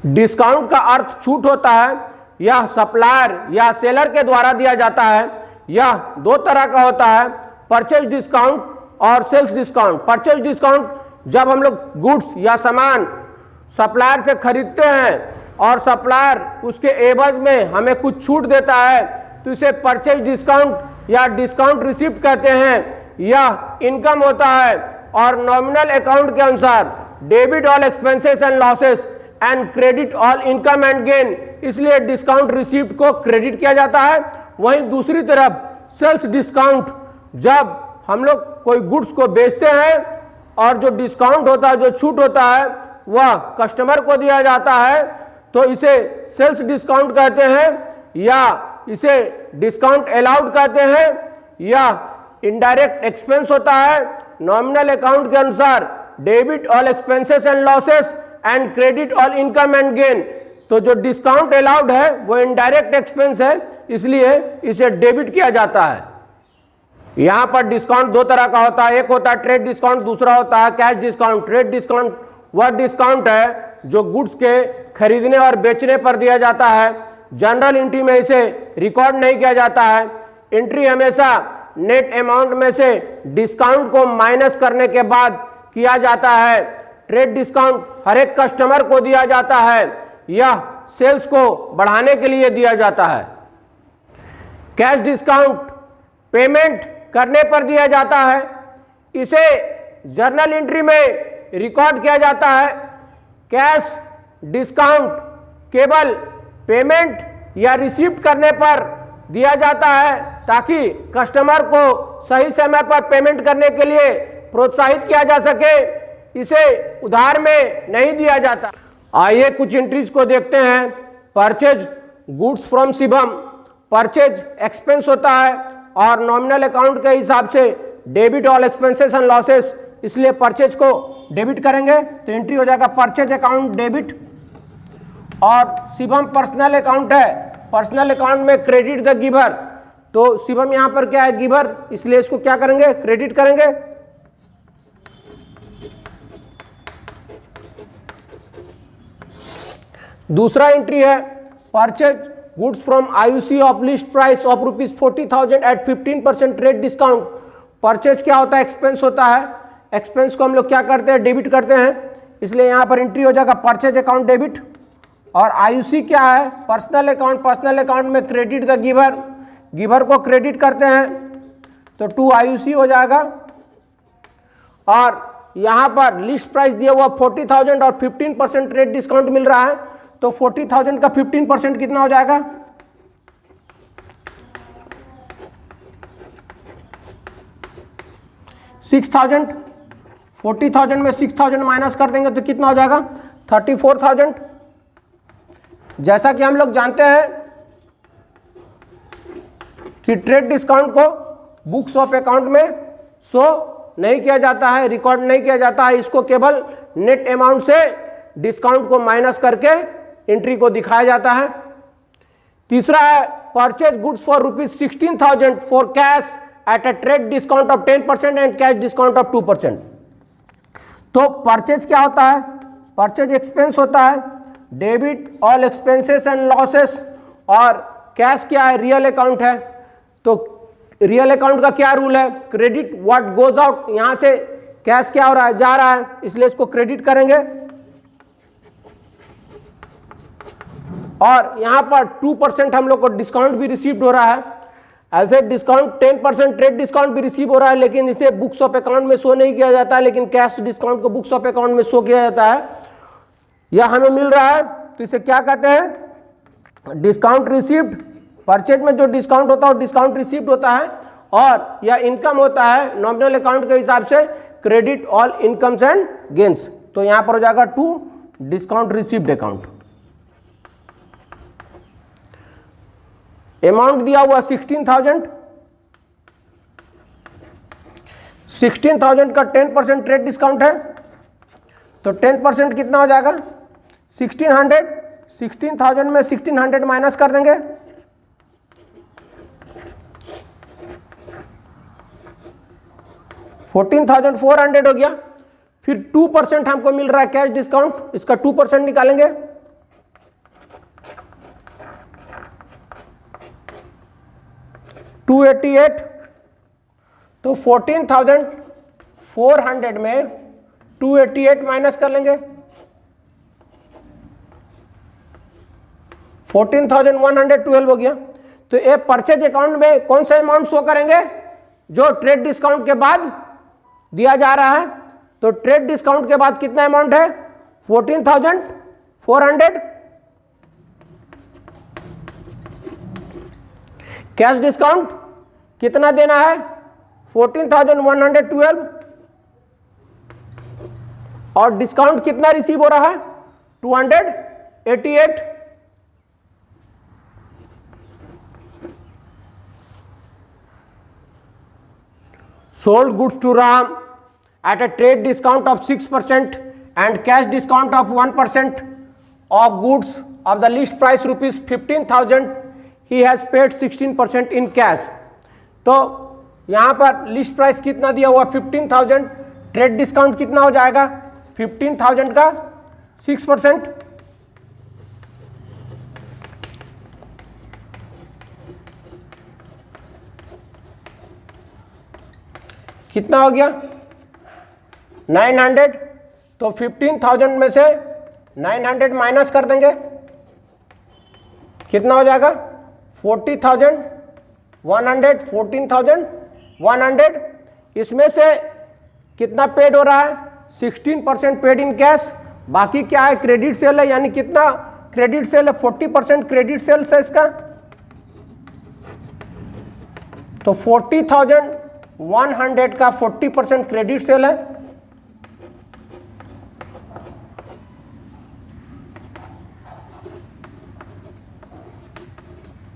Discount का अर्थ छूट होता है। यह सप्लायर या सेलर के द्वारा दिया जाता है। यह दो तरह का होता है, परचेज डिस्काउंट और सेल्स डिस्काउंट। परचेज डिस्काउंट जब हम लोग गुड्स या सामान सप्लायर से खरीदते हैं और सप्लायर उसके एवज में हमें कुछ छूट देता है तो इसे परचेज डिस्काउंट या डिस्काउंट रिसिप्ट कहते हैं। यह इनकम होता है और नॉमिनल अकाउंट के अनुसार debit all expenses and losses and credit all income and gain, इसलिए डिस्काउंट रिसिप्ट को क्रेडिट किया जाता है। वहीं दूसरी तरफ सेल्स डिस्काउंट, जब हम लोग कोई गुड्स को बेचते हैं और जो डिस्काउंट होता है, जो छूट होता है, वह कस्टमर को दिया जाता है तो इसे सेल्स डिस्काउंट कहते हैं या इसे डिस्काउंट अलाउड कहते हैं। यह इनडायरेक्ट एक्सपेंस होता है। नॉमिनल अकाउंट के अनुसार debit all expenses and losses and credit all income and gain. तो जो डिस्काउंट अलाउड है वो इनडायरेक्ट एक्सपेंस है, इसलिए इसे डेबिट किया जाता है। यहां पर डिस्काउंट दो तरह का होता है, एक होता है ट्रेड डिस्काउंट, दूसरा होता है कैश डिस्काउंट। ट्रेड डिस्काउंट वह डिस्काउंट है जो गुड्स के खरीदने और बेचने पर दिया जाता है। जनरल एंट्री में इसे रिकॉर्ड नहीं किया जाता है। एंट्री हमेशा नेट अमाउंट में से डिस्काउंट को माइनस करने के बाद किया जाता है। ट्रेड डिस्काउंट हर एक कस्टमर को दिया जाता है, यह सेल्स को बढ़ाने के लिए दिया जाता है। कैश डिस्काउंट पेमेंट करने पर दिया जाता है, इसे जर्नल एंट्री में रिकॉर्ड किया जाता है। कैश डिस्काउंट केवल पेमेंट या रिसीव्ड करने पर दिया जाता है ताकि कस्टमर को सही समय पर पेमेंट करने के लिए प्रोत्साहित किया जा सके, इसे उधार में नहीं दिया जाता। आइए कुछ एंट्रीज को देखते हैं। Purchase goods from Shivam, purchase expense होता है और नॉमिनल अकाउंट के हिसाब से debit all expenses and losses, इसलिए परचेज को डेबिट करेंगे तो एंट्री हो जाएगा परचेज अकाउंट डेबिट। और शिवम पर्सनल अकाउंट है, पर्सनल अकाउंट में क्रेडिट द गिवर, तो शिवम यहां पर क्या है, गिवर, इसलिए इसको क्या करेंगे, क्रेडिट करेंगे। दूसरा एंट्री है purchase goods from IUC of list price of ₹40,000 at 15% trade discount. Purchase क्या होता है, एक्सपेंस होता है। एक्सपेंस को हम लोग क्या करते हैं, डेबिट करते हैं, इसलिए यहां पर एंट्री हो जाएगा परचेज अकाउंट डेबिट। और आईयूसी क्या है, पर्सनल अकाउंट, पर्सनल अकाउंट में क्रेडिट द गिवर, गिवर को क्रेडिट करते हैं तो 2 आईयूसी हो जाएगा। और यहां पर लिस्ट प्राइस दिया हुआ 40,000 और 15% ट्रेड डिस्काउंट मिल रहा है, तो 40,000 का 15% कितना हो जाएगा, 6,000। 40,000 में 6,000 माइनस कर देंगे तो कितना हो जाएगा, 34,000। जैसा कि हम लोग जानते हैं कि ट्रेड डिस्काउंट को बुक्स ऑफ अकाउंट में शो नहीं किया जाता है, रिकॉर्ड नहीं किया जाता है, इसको केवल नेट अमाउंट से डिस्काउंट को माइनस करके एंट्री को दिखाया जाता है। तीसरा है purchase goods for ₹16,000 for cash at a trade discount of 10% and cash discount of 2%। तो परचेज क्या होता है, परचेज एक्सपेंस होता है, debit all expenses and losses. और कैश क्या है, रियल अकाउंट है, तो रियल अकाउंट का क्या रूल है, क्रेडिट व्हाट गोज आउट, यहां से कैश क्या हो रहा है, जा रहा है, इसलिए इसको क्रेडिट करेंगे। और यहां पर 2% हम लोग को डिस्काउंट भी रिसीव्ड हो रहा है। ऐसे डिस्काउंट 10% ट्रेड डिस्काउंट भी रिसीव हो रहा है, लेकिन इसे बुक्स ऑफ अकाउंट में शो नहीं किया जाता है, लेकिन कैश डिस्काउंट को बुक्स ऑफ अकाउंट में शो किया जाता है। यह हमें मिल रहा है तो इसे क्या कहते हैं, डिस्काउंट रिसीव्ड। परचेज में जो डिस्काउंट होता है वो डिस्काउंट रिसीव्ड होता है। और यह इनकम होता है नॉमिनल अकाउंट के हिसाब से credit all incomes and gains, तो यहां पर हो जाएगा 2 डिस्काउंट रिसीव्ड अकाउंट। अमाउंट दिया हुआ 16,000, 16,000 का 10% ट्रेड डिस्काउंट है, तो 10% कितना हो जाएगा, 1600। 16,000 में 1600 माइनस कर देंगे, $14,400 हो गया। फिर 2% हमको मिल रहा है कैश डिस्काउंट, इसका 2% निकालेंगे 288, तो 14,400 में 288 माइनस कर लेंगे, 14,112 हो गया। तो ये परचेज अकाउंट में कौन सा अमाउंट शो करेंगे, जो ट्रेड डिस्काउंट के बाद दिया जा रहा है। तो ट्रेड डिस्काउंट के बाद कितना अमाउंट है, 14,400। कैश डिस्काउंट कितना देना है, 14,112, और डिस्काउंट कितना रिसीव हो रहा है, 288। sold goods to Ram at a trade discount of 6% and cash discount of 1% of goods of the list price rupees 15,000, he has paid 16% in cash। तो यहाँ पर लिस्ट प्राइस कितना दिया हुआ, 15,000, ट्रेड डिस्काउंट कितना हो जाएगा, 15,000 का 6%, कितना हो गया 900। तो 15,000 में से 900 माइनस कर देंगे, कितना हो जाएगा 40,100, 14,100। इसमें से कितना पेड हो रहा है, 16% पेड इन कैश, बाकी क्या है क्रेडिट सेल है, यानी कितना क्रेडिट सेल है, 40% क्रेडिट सेल्स है इसका। तो 40,100 का 40% क्रेडिट सेल है,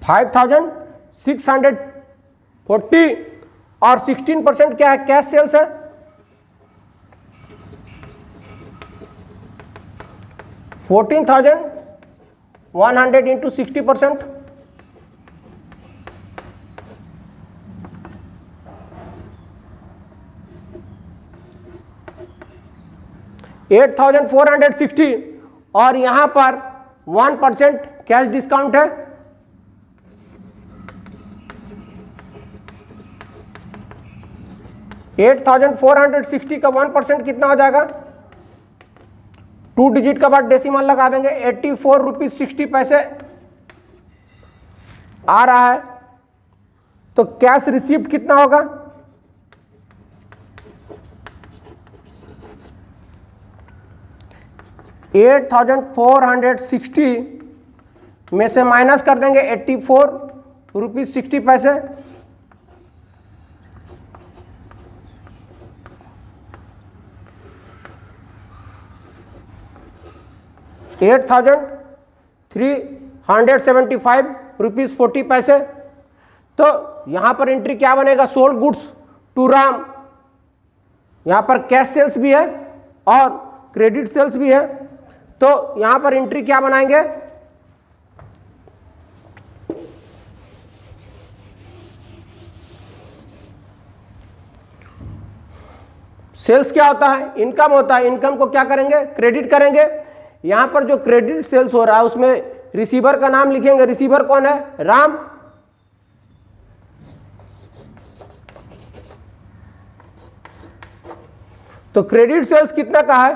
5,640, और 16% क्या है, कैश सेल्स है। $14,100 इंटू 60%, $8,460, और यहां पर 1% कैश डिस्काउंट है, $8,460 का 1% कितना हो जाएगा, 2 डिजिट का बाद डेसिमल लगा देंगे, 84 रुपीज 60 पैसे आ रहा है। तो कैश रिसीप्ट कितना होगा, 8,460 में से माइनस कर देंगे 84 रुपीज 60 पैसे, ₹8,375.40। तो यहां पर एंट्री क्या बनेगा, सोल्ड गुड्स टू राम, यहां पर कैश सेल्स भी है और क्रेडिट सेल्स भी है। तो यहां पर एंट्री क्या बनाएंगे, सेल्स क्या होता है, इनकम होता है, इनकम को क्या करेंगे, क्रेडिट करेंगे। यहां पर जो क्रेडिट सेल्स हो रहा है उसमें रिसीवर का नाम लिखेंगे, रिसीवर कौन है, राम। तो क्रेडिट सेल्स कितना का है,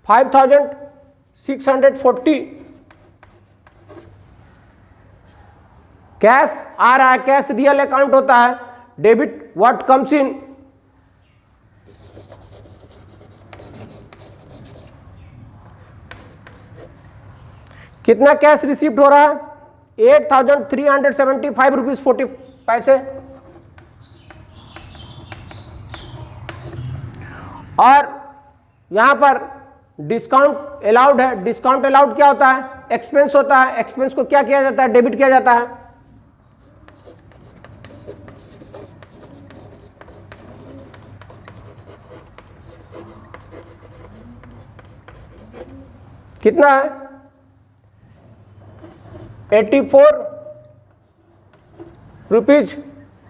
5,640। कैश आ रहा है, कैश रियल अकाउंट होता है, डेबिट व्हाट कम्स इन, कितना कैश रिसीव्ड हो रहा है, 8,375 रुपीज 40 पैसे। और यहां पर डिस्काउंट अलाउड है, डिस्काउंट अलाउड क्या होता है, एक्सपेंस होता है, एक्सपेंस को क्या किया जाता है, डेबिट किया जाता है। कितना है, 84 रुपीज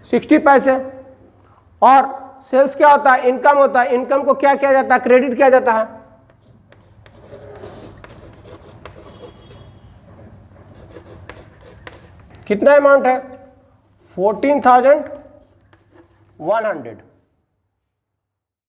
60 पैसे। और सेल्स क्या होता है, इनकम होता है, इनकम को क्या किया जाता है, क्रेडिट किया जाता है। कितना अमाउंट है, 14,100